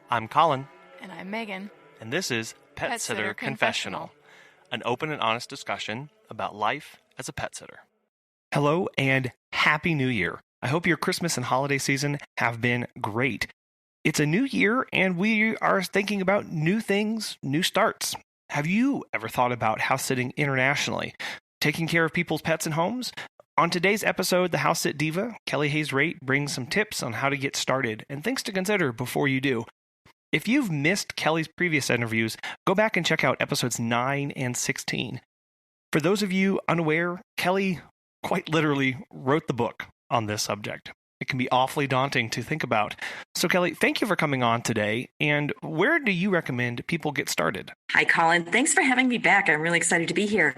I'm Colin, And I'm Megan. and this is Pet Sitter Confessional, an open and honest discussion about life as a pet sitter. Hello and Happy New Year. I hope your Christmas and holiday season have been great. It's a new year, and we are thinking about new things, new starts. Have you ever thought about house sitting internationally, taking care of people's pets and homes? On today's episode, the House Sit Diva, Kelly Hayes-Raitt brings some tips on how to get started and things to consider before you do. If you've missed Kelly's previous interviews, go back and check out episodes 9 and 16. For those of you unaware, Kelly quite literally wrote the book on this subject. It can be awfully daunting to think about. So, Kelly, thank you for coming on today. And where do you recommend people get started? Hi, Colin. Thanks for having me back. I'm really excited to be here.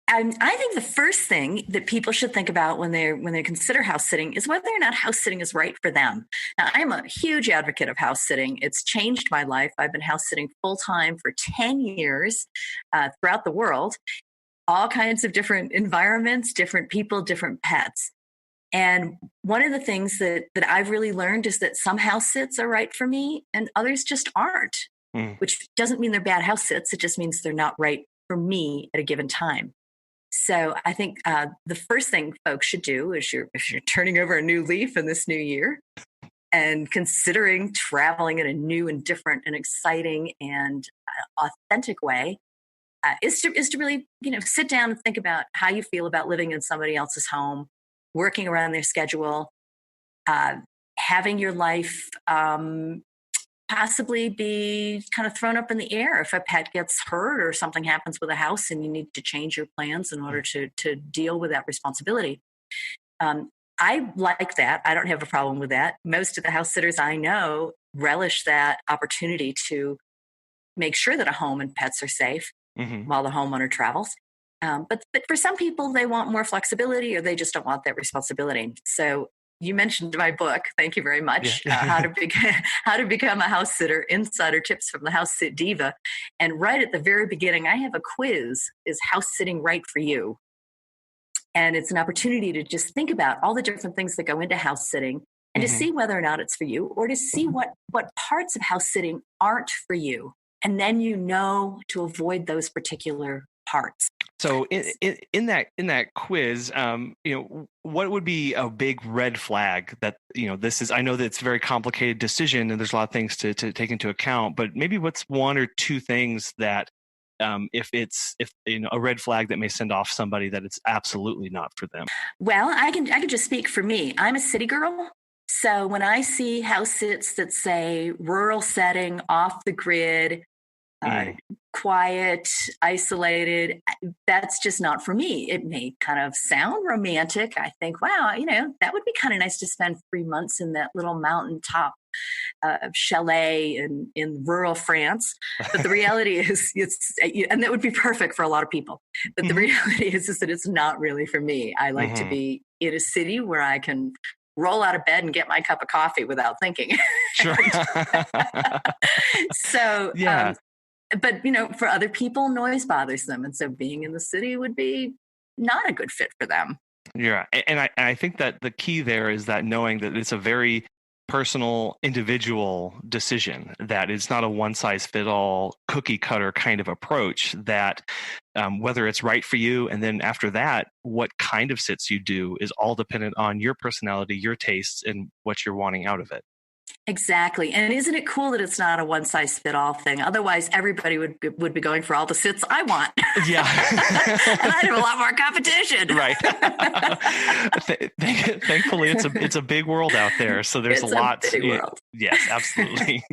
I think the first thing that people should think about when they consider house sitting is whether or not house sitting is right for them. Now, I'm a huge advocate of house sitting. It's changed my life. I've been house sitting full time for 10 years throughout the world, all kinds of different environments, different people, different pets. And one of the things that I've really learned is that some house sits are right for me and others just aren't, which doesn't mean they're bad house sits. It just means they're not right for me at a given time. So I think the first thing folks should do is if you're turning over a new leaf in this new year and considering traveling in a new and different and exciting and authentic way, is to really, sit down and think about how you feel about living in somebody else's home, working around their schedule, having your life possibly be kind of thrown up in the air if a pet gets hurt or something happens with a house and you need to change your plans in order to deal with that responsibility. I like that. I don't have a problem with that. Most of the house sitters I know relish that opportunity to make sure that a home and pets are safe while the homeowner travels. But for some people, they want more flexibility or they just don't want that responsibility. So you mentioned my book. Thank you very much. Yeah. How to become a house sitter, insider tips from the House Sit Diva. And right at the very beginning, I have a quiz. Is house sitting right for you? And it's an opportunity to just think about all the different things that go into house sitting and to see whether or not it's for you, or to see what parts of house sitting aren't for you. And then to avoid those particular parts. So in that quiz, what would be a big red flag that, this is, I know that it's a very complicated decision and there's a lot of things to take into account, but maybe what's one or two things that if a red flag that may send off somebody that it's absolutely not for them? Well, I can just speak for me. I'm a city girl. So when I see house sits that say rural setting, off the grid, quiet, isolated, that's just not for me. It may kind of sound romantic. I think, wow, that would be kind of nice to spend 3 months in that little mountaintop chalet in rural France. But the reality is and that would be perfect for a lot of people. But the reality is that it's not really for me. I like to be in a city where I can roll out of bed and get my cup of coffee without thinking. Sure. So, yeah. But, for other people, noise bothers them. And so being in the city would be not a good fit for them. Yeah. And I think that the key there is that knowing that it's a very personal, individual decision, that it's not a one-size-fit-all cookie cutter kind of approach, that whether it's right for you, and then after that, what kind of sits you do is all dependent on your personality, your tastes, and what you're wanting out of it. Exactly. And isn't it cool that it's not a one-size-fit-all thing? Otherwise, everybody would be going for all the sits I want. Yeah. And I'd have a lot more competition. Right. Thankfully, it's a big world out there. So there's a lot. Big world. Yes, absolutely.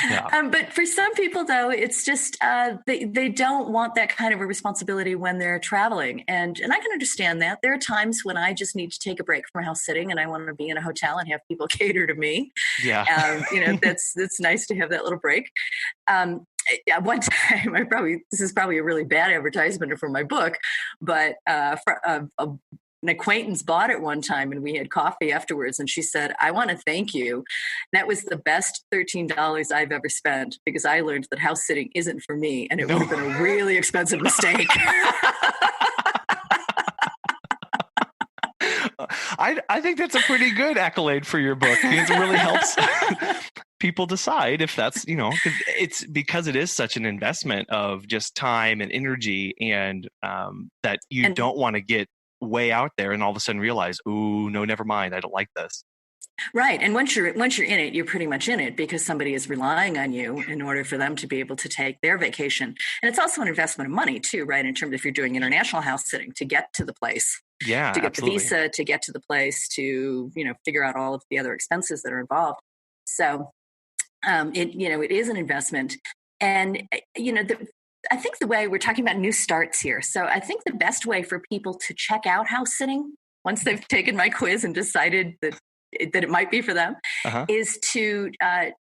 Yeah. But for some people, though, it's just they don't want that kind of a responsibility when they're traveling. And I can understand that. There are times when I just need to take a break from house sitting and I want to be in a hotel and have people cater to me. Yeah. That's nice to have that little break. One time, this is probably a really bad advertisement for my book, but an acquaintance bought it one time and we had coffee afterwards, and she said, "I want to thank you. That was the best $13 I've ever spent, because I learned that house sitting isn't for me, and it would have been a really expensive mistake." I think that's a pretty good accolade for your book, because it really helps people decide if that's, 'cause it's because it is such an investment of just time and energy, and that you And don't want to get way out there and all of a sudden realize, ooh, no, never mind, I don't like this. right. And once you're in it, you're pretty much in it because somebody is relying on you in order for them to be able to take their vacation. And it's also an investment of money too, right? In terms of if you're doing international house sitting to get to the place, Yeah, to get the absolutely. visa, to get to the place, to, figure out all of the other expenses that are involved. So it is an investment. And, I think the way we're talking about new starts here. So I think the best way for people to check out house sitting once they've taken my quiz and decided that it might be for them Uh-huh. is to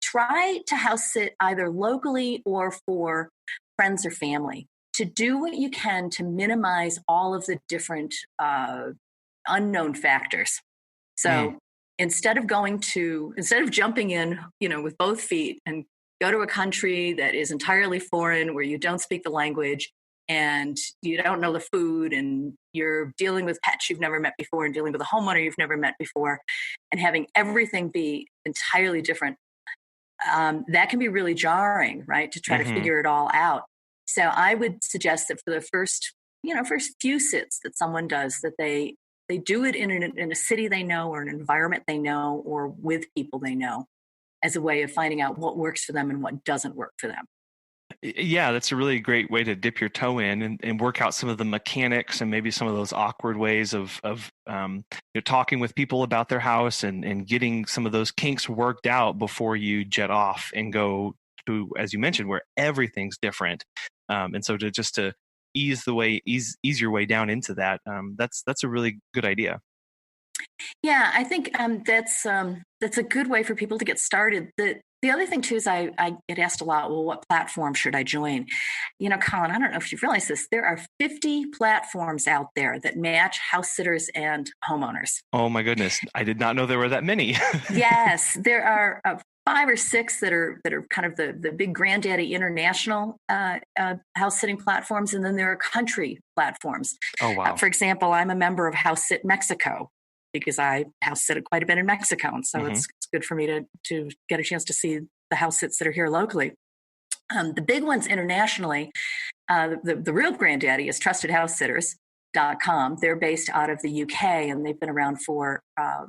try to house sit either locally or for friends or family, to do what you can to minimize all of the different unknown factors. Mm. So instead of jumping in, with both feet and go to a country that is entirely foreign where you don't speak the language and you don't know the food and you're dealing with pets you've never met before and dealing with a homeowner you've never met before and having everything be entirely different, that can be really jarring, right? To try to Hmm. figure it all out. So I would suggest that for the first few sits that someone does, that they do it in a city they know or an environment they know or with people they know as a way of finding out what works for them and what doesn't work for them. Yeah, that's a really great way to dip your toe in and work out some of the mechanics and maybe some of those awkward ways of talking with people about their house and getting some of those kinks worked out before you jet off and go to, as you mentioned, where everything's different. And so to ease your way down into that, that's a really good idea. Yeah, I think that's a good way for people to get started. The other thing too is I get asked a lot, well, what platform should I join? Colin, I don't know if you've realized this. There are 50 platforms out there that match house sitters and homeowners. Oh my goodness, I did not know there were that many. Yes, there are 5 or 6 that are kind of the big granddaddy international house sitting platforms, and then there are country platforms. Oh wow. For example, I'm a member of House Sit Mexico because I house sit quite a bit in Mexico, and so Hmm. it's good for me to get a chance to see the house sits that are here locally. The big ones internationally, the real granddaddy is TrustedHouseSitters.com. They're based out of the UK and they've been around for a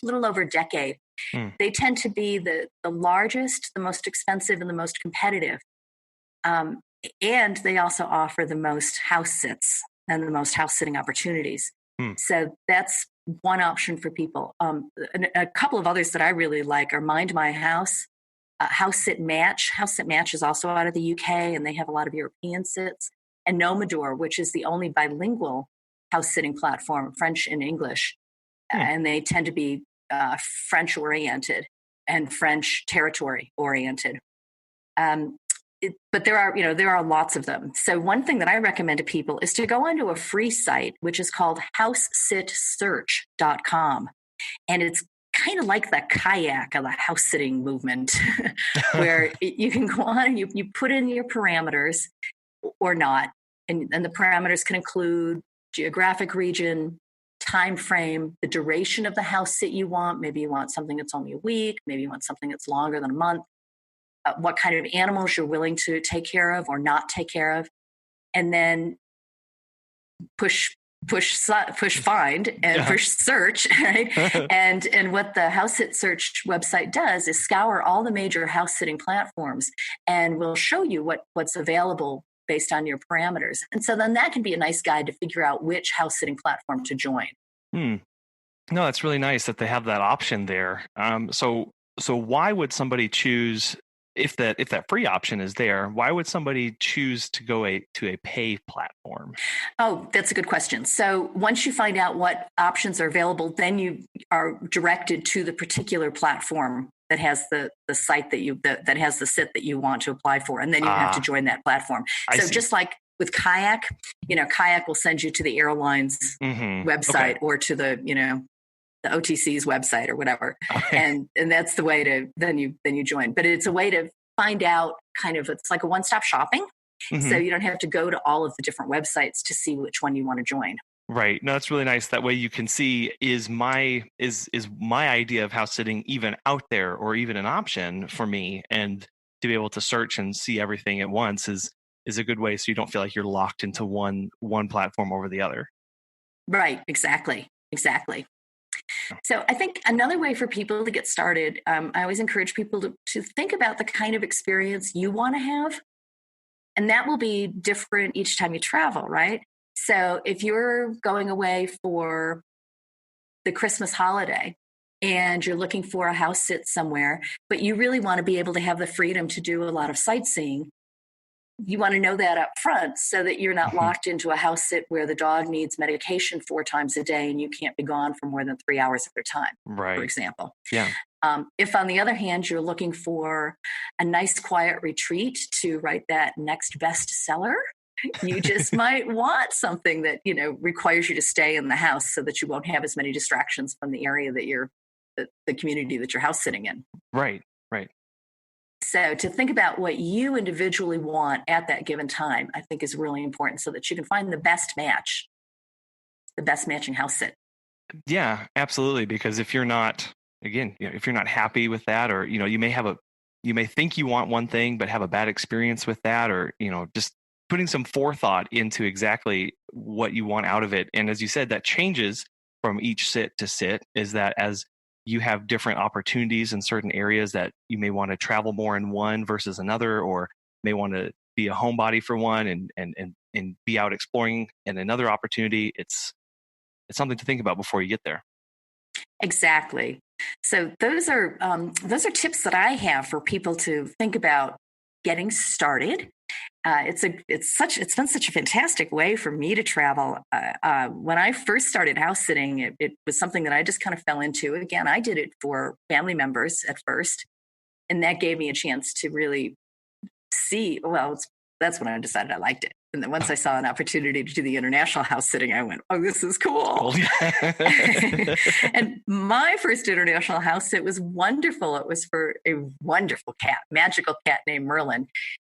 little over a decade. Mm. They tend to be the largest, the most expensive, and the most competitive. Um, and they also offer the most house sits and the most house sitting opportunities. Mm. So that's one option for people. And a couple of others that I really like are Mind My House, House Sit Match. House Sit Match is also out of the UK, and they have a lot of European sits. And Nomador, which is the only bilingual house sitting platform, French and English, Mm. and they tend to be French oriented and French territory oriented. But there are lots of them. So one thing that I recommend to people is to go onto a free site, which is called housesitsearch.com. And it's kind of like the kayak of the house sitting movement, where you can go on and you put in your parameters or not. And the parameters can include geographic region, time frame, the duration of the house sit you want. Maybe you want something that's only a week. Maybe you want something that's longer than a month. What kind of animals you're willing to take care of or not take care of, and then push find and push search, right? and what the House Sit Search website does is scour all the major house sitting platforms and will show you what's available based on your parameters. And so then that can be a nice guide to figure out which house sitting platform to join. Hmm. No, it's really nice that they have that option there. So why would somebody choose if that free option is there? Why would somebody choose to go to a pay platform? Oh, that's a good question. So once you find out what options are available, then you are directed to the particular platform that has the site that has the sit that you want to apply for, and then you have to join that platform. I So see. just like with kayak, kayak will send you to the airline's Mm-hmm. website Okay. or to the OTC's website or whatever, Okay. and that's the way to then you join. But it's a way to find out it's like a one-stop shopping. So Mm-hmm. you don't have to go to all of the different websites to see which one you want to join. Right. No, that's really nice. That way you can see, is my idea of house sitting even out there or even an option for me? And to be able to search and see everything at once is a good way, so you don't feel like you're locked into one platform over the other. Right. Exactly. Exactly. So I think another way for people to get started, I always encourage people to think about the kind of experience you want to have. And that will be different each time you travel, right? So if you're going away for the Christmas holiday and you're looking for a house sit somewhere, but you really want to be able to have the freedom to do a lot of sightseeing, you want to know that up front so that you're not Mhm. locked into a house sit where the dog needs medication 4 times a day and you can't be gone for more than 3 hours at a time, for Right. example. Yeah. If, on the other hand, you're looking for a nice quiet retreat to write that next bestseller, you just might want something that, requires you to stay in the house so that you won't have as many distractions from the area that the community that you're house sitting in. Right. Right. So to think about what you individually want at that given time, I think is really important so that you can find the best match, the best matching house sit. Yeah, absolutely. Because if you're not, again, if you're not happy with that, or you may think you want one thing but have a bad experience with that, or just putting some forethought into exactly what you want out of it. And as you said, that changes from each sit to sit. Is that as you have different opportunities in certain areas, that you may want to travel more in one versus another, or may want to be a homebody for one and be out exploring in another opportunity. It's something to think about before you get there. Exactly. So those are tips that I have for people to think about getting started. It's been such a fantastic way for me to travel. When I first started house sitting, it was something that I just kind of fell into. Again, I did it for family members at first, and that gave me a chance to really see. That's when I decided I liked it. And then once I saw an opportunity to do the international house sitting, I went, "Oh, this is cool." Cool. Yeah. And my first international house sit was wonderful. It was for a wonderful cat, magical cat named Merlin,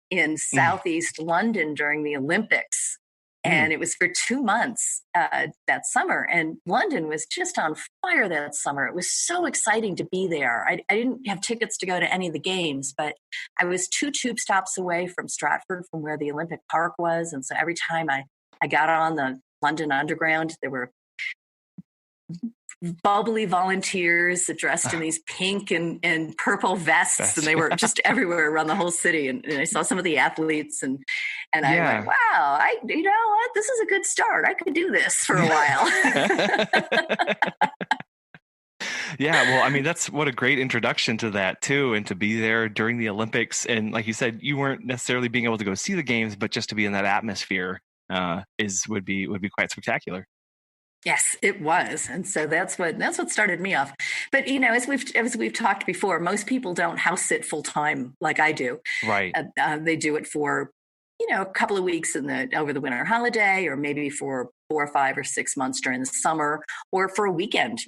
in Mm, Southeast London during the Olympics. mm. And it was for 2 months that summer. And London was just on fire that summer. It was so exciting to be there. I didn't have tickets to go to any of the games, but I was 2 tube stops away from Stratford, from where the Olympic Park was. And so every time I got on the London Underground, there were bubbly volunteers dressed in these pink and purple vests, and Best. they were just everywhere around the whole city. And I saw some of the athletes, and I went, Yeah. "Wow, you know what? This is a good start. I could do this for a while." Yeah, well, I mean, that's what a great introduction to that too, and to be there during the Olympics. And like you said, you weren't necessarily being able to go see the games, but just to be in that atmosphere is would be quite spectacular. Yes, it was, and so that's what started me off. But as we've talked before, most people don't house sit full time like I do. Right. They do it for a couple of weeks over the winter holiday, or maybe for 4 or 5 or 6 months during the summer, or for a weekend.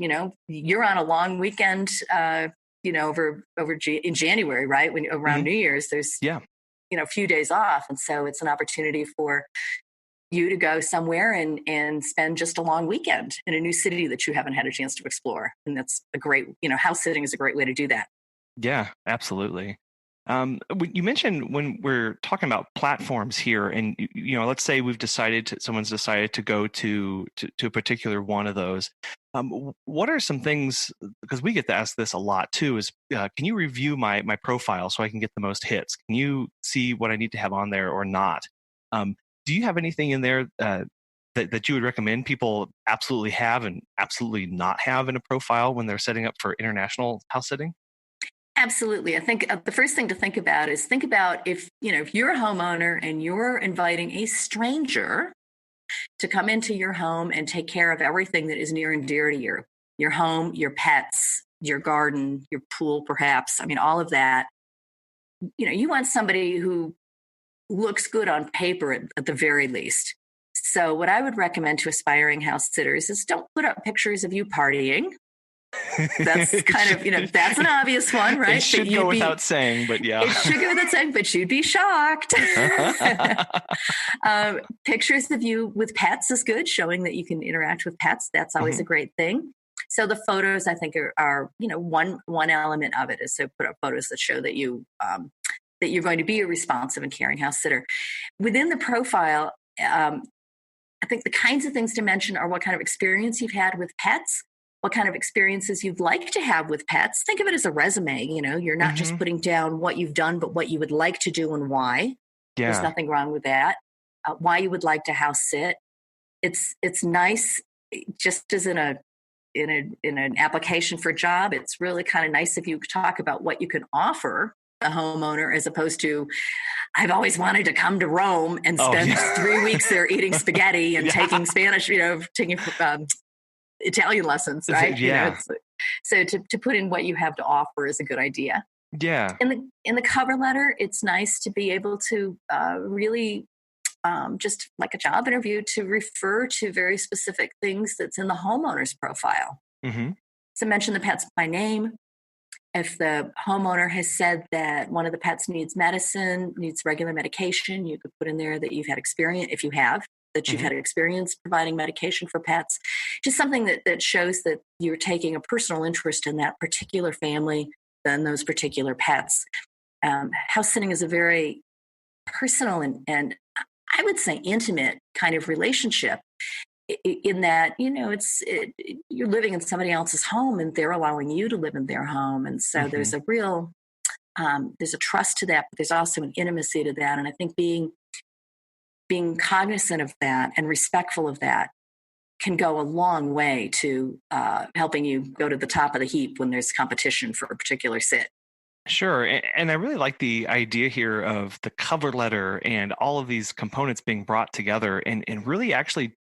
You're on a long weekend. In January, right? When around Hmm. New Year's, there's Yeah. a few days off, and so it's an opportunity for you to go somewhere and spend just a long weekend in a new city that you haven't had a chance to explore. And that's a great, house sitting is a great way to do that. Yeah, absolutely. You mentioned when we're talking about platforms here, and let's say someone's decided to go to a particular one of those. What are some things? Because we get to ask this a lot too. Is can you review my profile so I can get the most hits? Can you see what I need to have on there or not? Um, do you have anything in there that you would recommend people absolutely have and absolutely not have in a profile when they're setting up for international house sitting? Absolutely. I think the first thing to think about is think about if you're a homeowner and you're inviting a stranger to come into your home and take care of everything that is near and dear to your home, your pets, your garden, your pool, perhaps. I mean, all of that. You want somebody who looks good on paper at the very least. So, what I would recommend to aspiring house sitters is don't put up pictures of you partying. That's kind of, that's an obvious one, right? It should go without saying, but yeah. It should go without saying, but you'd be shocked. Pictures of you with pets is good, showing that you can interact with pets. That's always a great thing. So the photos, I think, are one element of it is to put up photos that show that that you're going to be a responsive and caring house sitter. Within the profile, I think the kinds of things to mention are what kind of experience you've had with pets, what kind of experiences you'd like to have with pets. Think of it as a resume. You're not just putting down what you've done, but what you would like to do and why. Yeah. There's nothing wrong with that. Why you would like to house sit. It's nice, just as in an application for a job. It's really kind of nice if you talk about what you can offer a homeowner, as opposed to, I've always wanted to come to Rome and spend 3 weeks there eating spaghetti and taking Spanish, taking Italian lessons, right? Yeah. So to put in what you have to offer is a good idea. Yeah. In the cover letter, it's nice to be able to really just like a job interview, to refer to very specific things that's in the homeowner's profile. So mention the pets by name. If the homeowner has said that one of the pets needs medicine, needs regular medication, you could put in there that you've had experience, if you have, that you've had experience providing medication for pets. Just something that shows that you're taking a personal interest in that particular family and those particular pets. House sitting is a very personal and I would say intimate kind of relationship, in that, you're living in somebody else's home and they're allowing you to live in their home. And so there's a real, there's a trust to that, but there's also an intimacy to that. And I think being cognizant of that and respectful of that can go a long way to helping you go to the top of the heap when there's competition for a particular sit. Sure. And I really like the idea here of the cover letter and all of these components being brought together and really actually,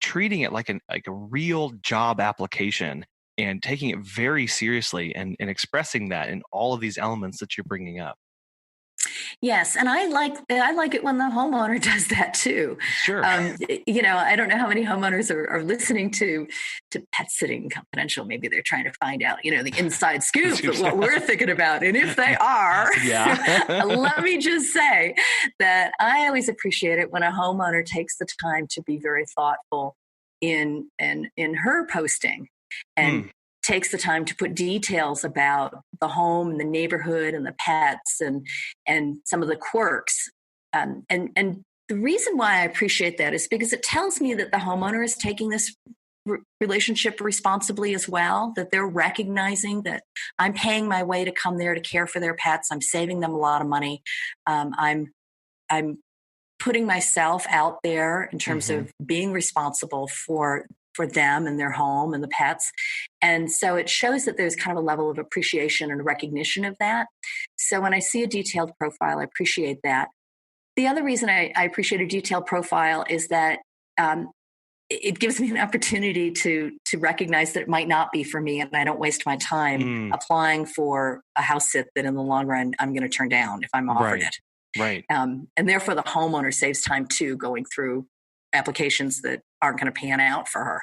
treating it like a real job application and taking it very seriously and expressing that in all of these elements that you're bringing up. Yes, and I like it when the homeowner does that too. Sure. I don't know how many homeowners are listening to Pet Sitting Confidential. Maybe they're trying to find out, the inside scoop of what we're thinking about. And if they are, let me just say that I always appreciate it when a homeowner takes the time to be very thoughtful in her posting and takes the time to put details about the home and the neighborhood and the pets and some of the quirks. And the reason why I appreciate that is because it tells me that the homeowner is taking this relationship responsibly as well, that they're recognizing that I'm paying my way to come there to care for their pets. I'm saving them a lot of money. I'm putting myself out there in terms of being responsible for them and their home and the pets. And so it shows that there's kind of a level of appreciation and recognition of that. So when I see a detailed profile, I appreciate that. The other reason I appreciate a detailed profile is that it gives me an opportunity to recognize that it might not be for me and I don't waste my time applying for a house sit that in the long run I'm going to turn down if I'm offered it. Right. And therefore the homeowner saves time too, going through applications that aren't going to pan out for her.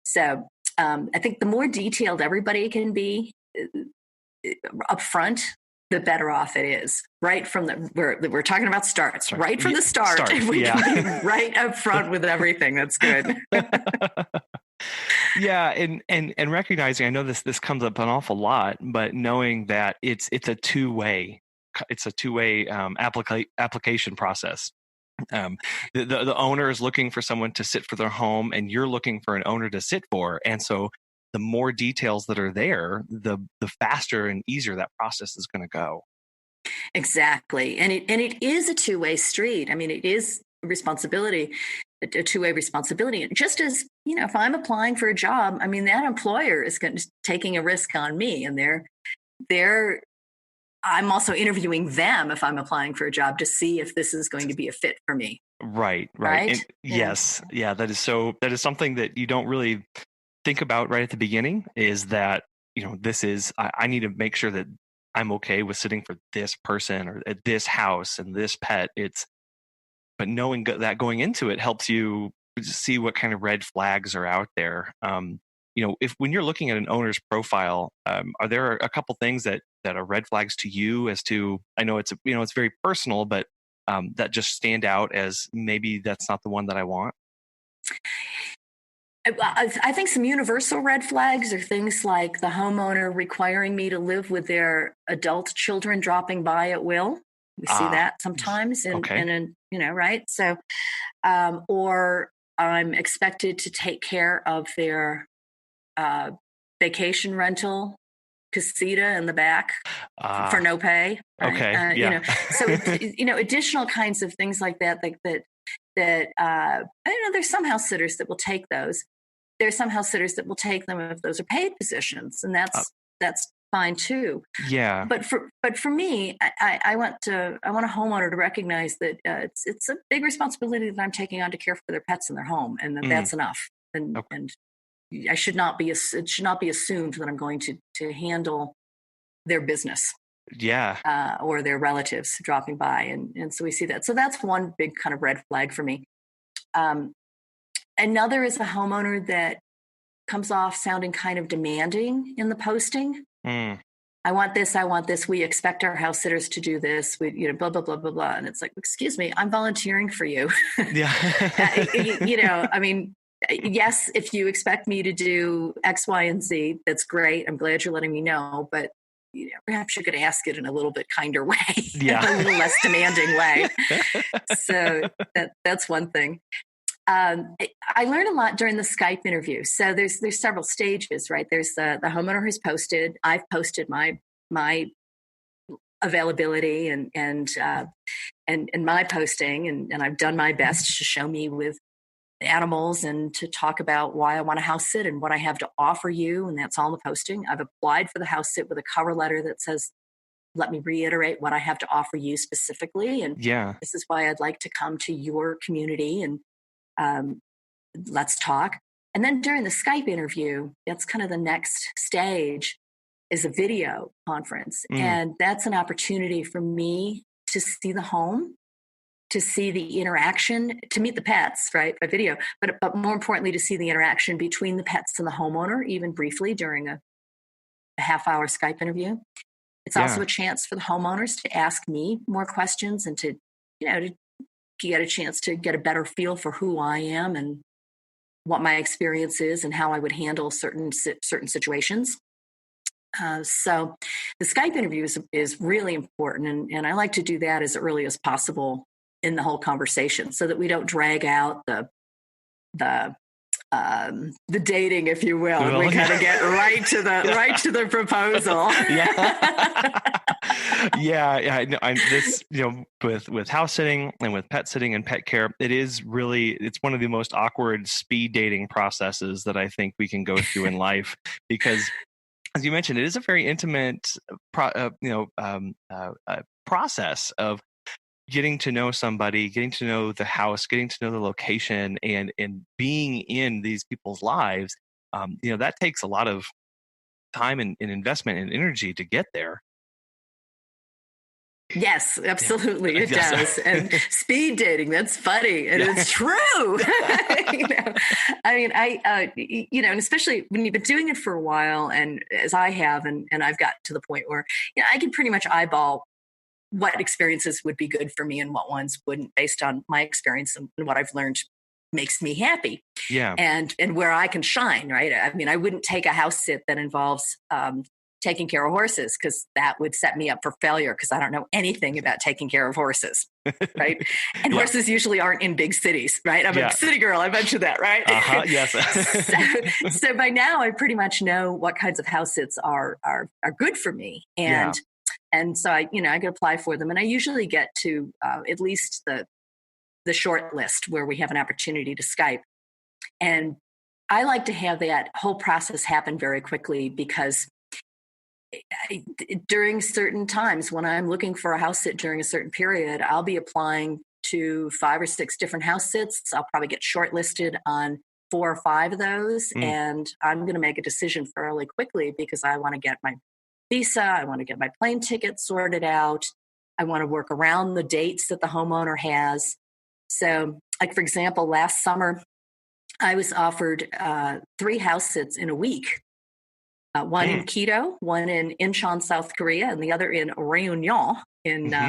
So I think the more detailed everybody can be upfront, the better off it is. Right from we're talking about starts. Right from the start, if we can be right up front with everything, that's good. Yeah, and recognizing, I know this comes up an awful lot, but knowing that it's a two-way application process. The owner is looking for someone to sit for their home, and you're looking for an owner to sit for, and so the more details that are there, the faster and easier that process is going to go. Exactly, and it is a two-way street. I mean, it is a responsibility, a two-way responsibility. Just as if I'm applying for a job, I mean, that employer is taking a risk on me, and I'm also interviewing them if I'm applying for a job to see if this is going to be a fit for me. Right. And yes. Yeah. That is something that you don't really think about right at the beginning, is that, I need to make sure that I'm okay with sitting for this person or at this house and this pet. But knowing that going into it helps you see what kind of red flags are out there. if when you're looking at an owner's profile, are there a couple things that are red flags to you as to, I know it's very personal, but that just stand out as maybe that's not the one that I want? I think some universal red flags are things like the homeowner requiring me to live with their adult children dropping by at will. We see that sometimes right? So, or I'm expected to take care of their vacation rental casita in the back for no pay. Right? Okay. Yeah. So, additional kinds of things like that, I don't know, there's some house sitters that will take those. There's some house sitters that will take them if those are paid positions, and that's fine too. Yeah. But for me, I want a homeowner to recognize that it's a big responsibility that I'm taking on to care for their pets in their home, and that's enough. And it should not be assumed that I'm going to handle their business. Yeah. Or their relatives dropping by. And so we see that. So that's one big kind of red flag for me. Another is a homeowner that comes off sounding kind of demanding in the posting. I want this. We expect our house sitters to do this. We, blah, blah, blah, blah, blah. And it's like, excuse me, I'm volunteering for you. Yeah. I mean, yes, if you expect me to do X, Y, and Z, that's great. I'm glad you're letting me know, but perhaps you could ask it in a little bit kinder way, a little less demanding way. So that's one thing. I learned a lot during the Skype interview. So there's several stages, right? There's the homeowner who's posted. I've posted my availability and my posting, and I've done my best to show me with animals and to talk about why I want a house sit and what I have to offer you. And that's all in the posting. I've applied for the house sit with a cover letter that says, let me reiterate what I have to offer you specifically. And this is why I'd like to come to your community and let's talk. And then during the Skype interview, that's kind of the next stage, is a video conference. And that's an opportunity for me to see the home, to see the interaction, to meet the pets, right, by video, but more importantly, to see the interaction between the pets and the homeowner, even briefly during a half-hour Skype interview. It's also a chance for the homeowners to ask me more questions and to get a chance to get a better feel for who I am and what my experience is and how I would handle certain situations. So the Skype interview is really important, and I like to do that as early as possible in the whole conversation, so that we don't drag out the dating, if you will, and we kind of get right to the proposal. This, with house sitting and with pet sitting and pet care, it's one of the most awkward speed dating processes that I think we can go through in life, because, as you mentioned, it is a very intimate process of getting to know somebody, getting to know the house, getting to know the location, and being in these people's lives. That takes a lot of time and investment and energy to get there. Yes, absolutely. It does. And speed dating, that's funny. And it's true. And especially when you've been doing it for a while, and as I have, and I've got to the point where, I can pretty much eyeball what experiences would be good for me and what ones wouldn't, based on my experience and what I've learned makes me happy. Yeah. And where I can shine, right? I mean, I wouldn't take a house sit that involves taking care of horses, because that would set me up for failure, because I don't know anything about taking care of horses, right? And horses usually aren't in big cities, right? I'm a city girl. I mentioned that, right? Yes. so by now, I pretty much know what kinds of house sits are good for me. And so I could apply for them, and I usually get to at least the short list where we have an opportunity to Skype. And I like to have that whole process happen very quickly, because during certain times when I'm looking for a house sit during a certain period, I'll be applying to 5 or 6 different house sits. I'll probably get shortlisted on 4 or 5 of those, and I'm going to make a decision fairly quickly, because I want to get my visa, I want to get my plane ticket sorted out, I want to work around the dates that the homeowner has. So, like, for example, last summer, I was offered 3 house sits in a week. One in Quito, one in Incheon, South Korea, and the other in Réunion,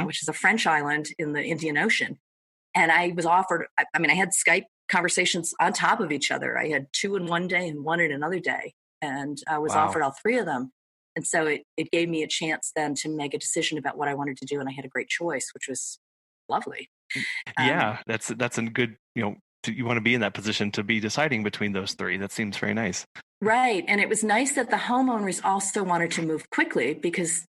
which is a French island in the Indian Ocean. And I was offered, I had Skype conversations on top of each other. I had 2 in one day and 1 in another day. And I was offered all 3 of them. And so it gave me a chance then to make a decision about what I wanted to do. And I had a great choice, which was lovely. Yeah, that's a good, you want to be in that position to be deciding between those 3. That seems very nice. Right. And it was nice that the homeowners also wanted to move quickly because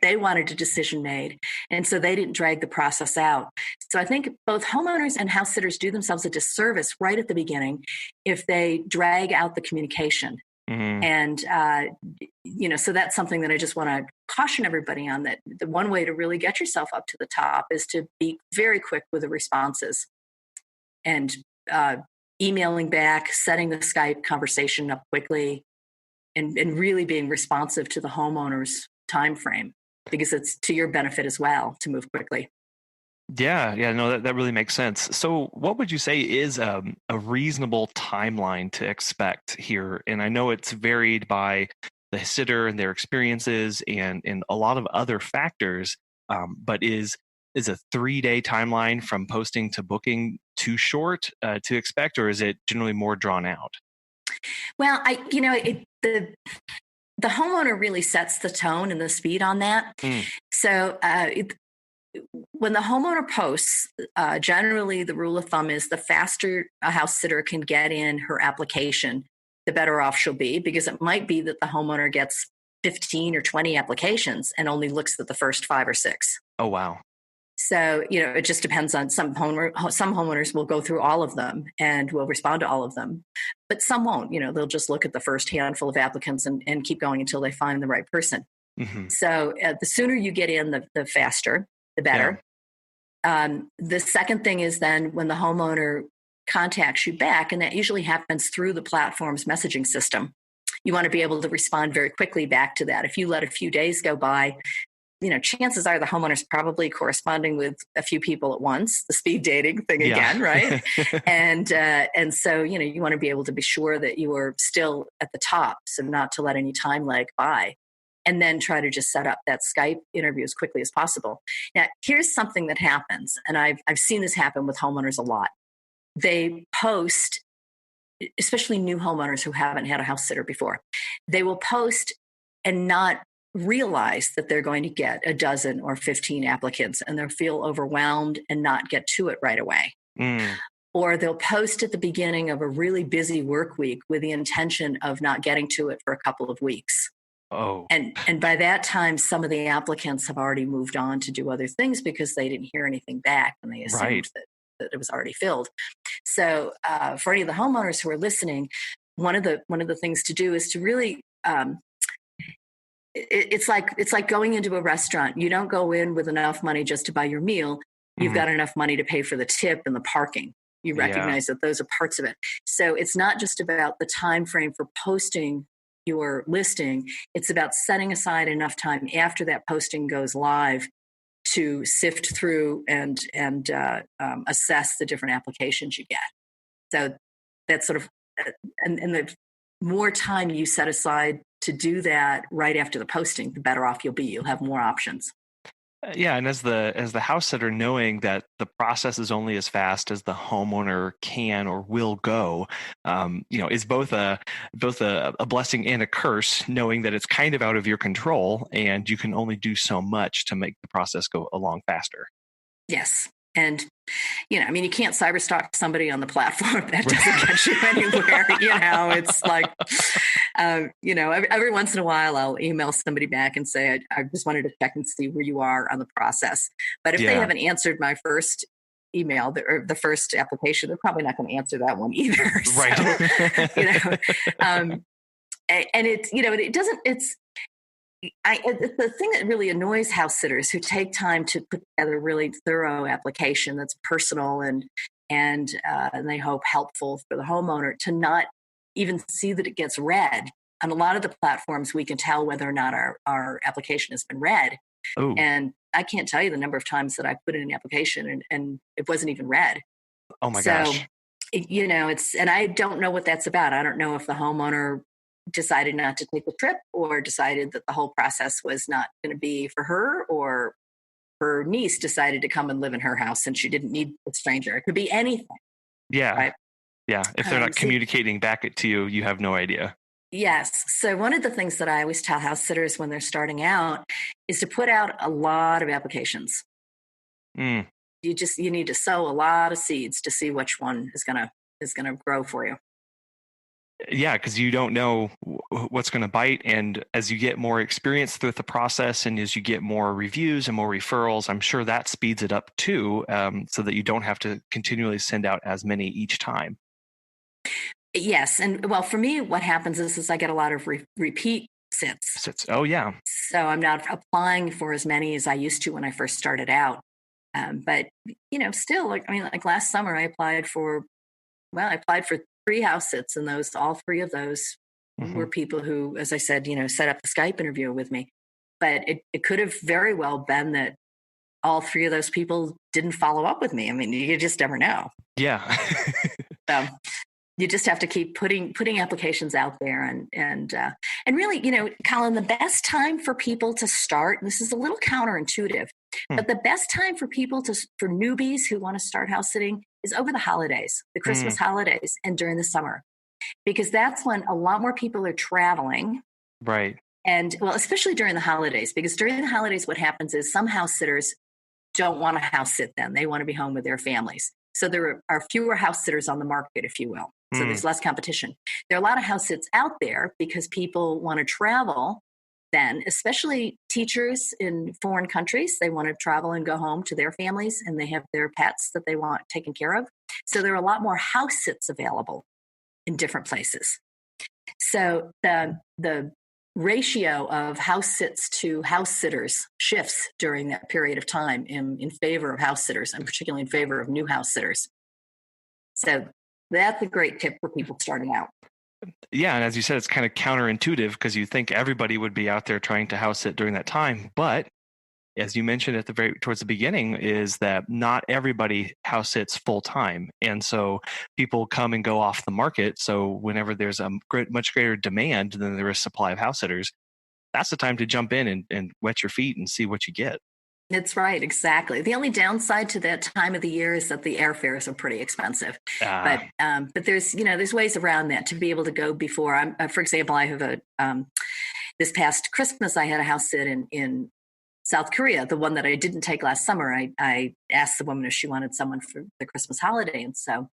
they wanted a decision made. And so they didn't drag the process out. So I think both homeowners and house sitters do themselves a disservice right at the beginning if they drag out the communication. And, so that's something that I just want to caution everybody on, that the one way to really get yourself up to the top is to be very quick with the responses and emailing back, setting the Skype conversation up quickly, and really being responsive to the homeowner's time frame, because it's to your benefit as well to move quickly. Yeah, no, that really makes sense. So what would you say is a reasonable timeline to expect here? And I know it's varied by the sitter and their experiences and a lot of other factors, but is a 3-day timeline from posting to booking too short to expect, or is it generally more drawn out? Well, the homeowner really sets the tone and the speed on that. So when the homeowner posts, generally the rule of thumb is the faster a house sitter can get in her application, the better off she'll be, because it might be that the homeowner gets 15 or 20 applications and only looks at the first 5 or 6. Oh, wow. So, it just depends on some homeowners will go through all of them and will respond to all of them, but some won't. They'll just look at the first handful of applicants and keep going until they find the right person. So the sooner you get in, the faster, the better. Yeah. The second thing is then when the homeowner contacts you back, and that usually happens through the platform's messaging system, you want to be able to respond very quickly back to that. If you let a few days go by, chances are the homeowner's probably corresponding with a few people at once, the speed dating thing again, right? And so, you want to be able to be sure that you are still at the top, so not to let any time lag by, and then try to just set up that Skype interview as quickly as possible. Now, here's something that happens, and I've seen this happen with homeowners a lot. They post, especially new homeowners who haven't had a house sitter before, they will post and not realize that they're going to get a dozen or 15 applicants, and they'll feel overwhelmed and not get to it right away. Or they'll post at the beginning of a really busy work week with the intention of not getting to it for a couple of weeks. Oh. And by that time, some of the applicants have already moved on to do other things because they didn't hear anything back and they assumed that it was already filled. So for any of the homeowners who are listening, one of the things to do is to really it's like going into a restaurant. You don't go in with enough money just to buy your meal. You've got enough money to pay for the tip and the parking. You recognize that those are parts of it. So it's not just about the time frame for posting your listing. It's about setting aside enough time after that posting goes live to sift through and assess the different applications you get. So that's sort of, and the more time you set aside to do that right after the posting, the better off you'll be. You'll have more options. Yeah, and as the house sitter, knowing that the process is only as fast as the homeowner can or will go, is both a blessing and a curse. Knowing that it's kind of out of your control, and you can only do so much to make the process go along faster. Yes. And, you can't cyberstalk somebody on the platform. That doesn't get you anywhere. It's like, every once in a while I'll email somebody back and say, I just wanted to check and see where you are on the process. But if they haven't answered my first email or the first application, they're probably not going to answer that one either. Right. So, and it doesn't, it's the thing that really annoys house sitters who take time to put together a really thorough application that's personal and they hope helpful for the homeowner, to not even see that it gets read. On a lot of the platforms, we can tell whether or not our application has been read. Ooh. And I can't tell you the number of times that I put in an application and it wasn't even read. Oh my gosh. and I don't know what that's about. I don't know if the homeowner decided not to take the trip or decided that the whole process was not going to be for her, or her niece decided to come and live in her house and she didn't need a stranger. It could be anything. Yeah. Right. Yeah. If they're not communicating back to you, you have no idea. Yes. So one of the things that I always tell house sitters when they're starting out is to put out a lot of applications. Mm. You need to sow a lot of seeds to see which one is gonna grow for you. Yeah, because you don't know what's going to bite. And as you get more experience through the process and as you get more reviews and more referrals, I'm sure that speeds it up too, so that you don't have to continually send out as many each time. Yes. And well, for me, what happens is I get a lot of repeat sits. Oh, yeah. So I'm not applying for as many as I used to when I first started out. But, still, like last summer, I applied for 3 house sits, and all 3 of those were people who, as I said, set up the Skype interview with me. But it could have very well been that all 3 of those people didn't follow up with me. I mean, you just never know. Yeah. So you just have to keep putting applications out there, and really, Colin, the best time for people to start, and this is a little counterintuitive, but the best time for for newbies who want to start house sitting is over the holidays, the Christmas holidays, and during the summer, because that's when a lot more people are traveling. Right. And well, especially during the holidays, because during the holidays, what happens is some house sitters don't want to house sit then. They want to be home with their families. So there are fewer house sitters on the market, if you will. So there's less competition. There are a lot of house sits out there because people want to travel then, especially teachers in foreign countries. They want to travel and go home to their families, and they have their pets that they want taken care of. So there are a lot more house sits available in different places. So the ratio of house sits to house sitters shifts during that period of time in favor of house sitters, and particularly in favor of new house sitters. So that's a great tip for people starting out. Yeah, and as you said, it's kind of counterintuitive because you think everybody would be out there trying to house sit during that time. But as you mentioned towards the beginning, is that not everybody house sits full time, and so people come and go off the market. So whenever there's a much greater demand than there is supply of house sitters, that's the time to jump in and wet your feet and see what you get. That's right, exactly. The only downside to that time of the year is that the airfares are pretty expensive. But there's ways around that to be able to go before. For example, I have this past Christmas I had a house sit in South Korea, the one that I didn't take last summer. I asked the woman if she wanted someone for the Christmas holiday, and so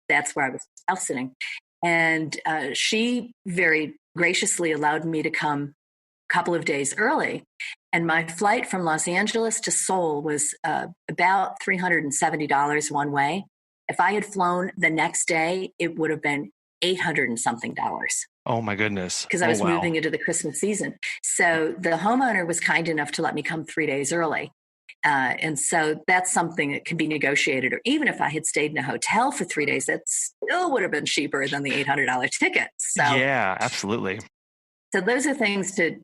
that's where I was house sitting. And she very graciously allowed me to come a couple of days early. And my flight from Los Angeles to Seoul was about $370 one way. If I had flown the next day, it would have been $800 and something. Oh my goodness. Because I was moving into the Christmas season. So the homeowner was kind enough to let me come 3 days early. And so that's something that can be negotiated. Or even if I had stayed in a hotel for 3 days, that still would have been cheaper than the $800 ticket. So yeah, absolutely. So those are things to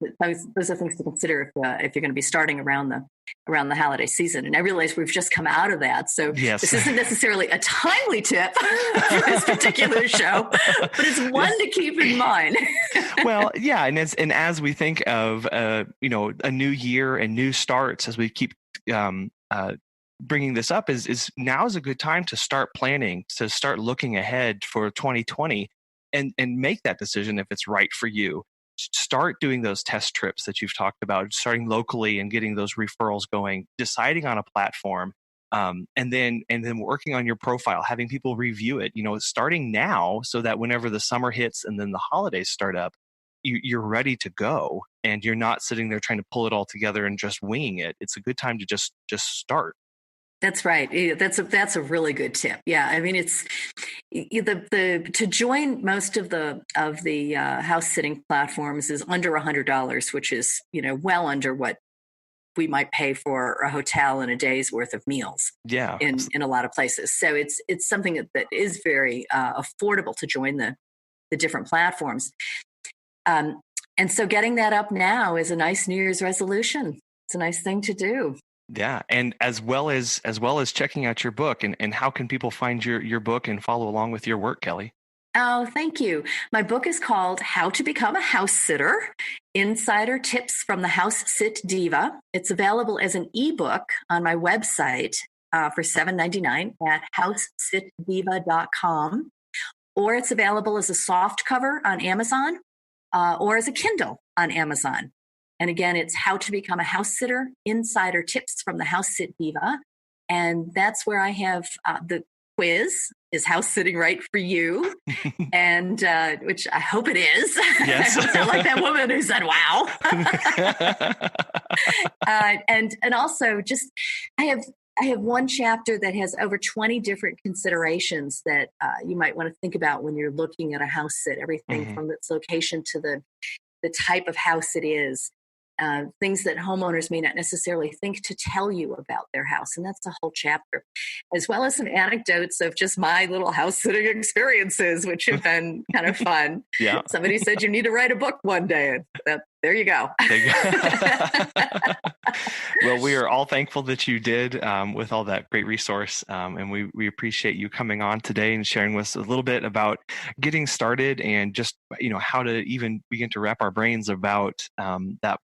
consider if you're going to be starting around the holiday season. And I realize we've just come out of that, so This isn't necessarily a timely tip for this particular show, but it's one to keep in mind. Well, yeah, and as we think of a new year and new starts, as we keep bringing this up, is now is a good time to start planning, to start looking ahead for 2020, and make that decision if it's right for you. Start doing those test trips that you've talked about, starting locally and getting those referrals going, deciding on a platform, and then working on your profile, having people review it, starting now so that whenever the summer hits and then the holidays start up, you're ready to go and you're not sitting there trying to pull it all together and just winging it. It's a good time to just start. That's right. That's a really good tip. Yeah, I mean, it's to join most of the house sitting platforms is under $100, which is well under what we might pay for a hotel and a day's worth of meals. Yeah, in a lot of places. So it's something that is very affordable to join the different platforms. And so getting that up now is a nice New Year's resolution. It's a nice thing to do. Yeah. And as well as checking out your book, and how can people find your book and follow along with your work, Kelly? Oh, thank you. My book is called How to Become a House Sitter: Insider Tips from the House Sit Diva. It's available as an ebook on my website for $7.99 at housesitdiva.com, or it's available as a soft cover on Amazon or as a Kindle on Amazon. And again, it's How to Become a House Sitter: Insider Tips from the House Sit Diva. And that's where I have the quiz, is house sitting right for you? And which I hope it is. Yes. I hope not like that woman who said, wow. And also just, I have one chapter that has over 20 different considerations that you might want to think about when you're looking at a house sit, everything from its location to the type of house it is. Things that homeowners may not necessarily think to tell you about their house. And that's a whole chapter, as well as some anecdotes of just my little house sitting experiences, which have been kind of fun. Yeah. Somebody said you need to write a book one day. And there you go. Well, we are all thankful that you did with all that great resource. And we appreciate you coming on today and sharing with us a little bit about getting started and just, how to even begin to wrap our brains about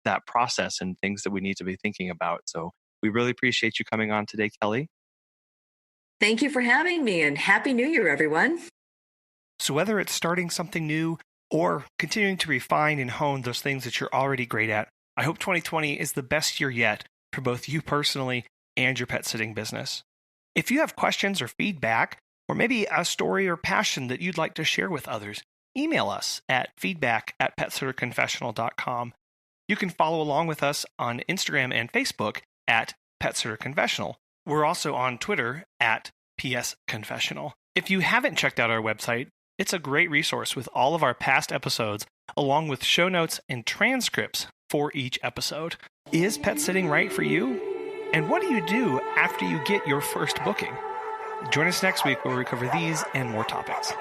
that process and things that we need to be thinking about. So we really appreciate you coming on today, Kelly. Thank you for having me, and Happy New Year, everyone. So whether it's starting something new or continuing to refine and hone those things that you're already great at, I hope 2020 is the best year yet for both you personally and your pet sitting business. If you have questions or feedback, or maybe a story or passion that you'd like to share with others, email us at feedback@petsitterconfessional.com. You can follow along with us on Instagram and Facebook at PetSitterConfessional. We're also on Twitter at PSConfessional. If you haven't checked out our website, it's a great resource with all of our past episodes, along with show notes and transcripts for each episode. Is pet sitting right for you? And what do you do after you get your first booking? Join us next week where we cover these and more topics.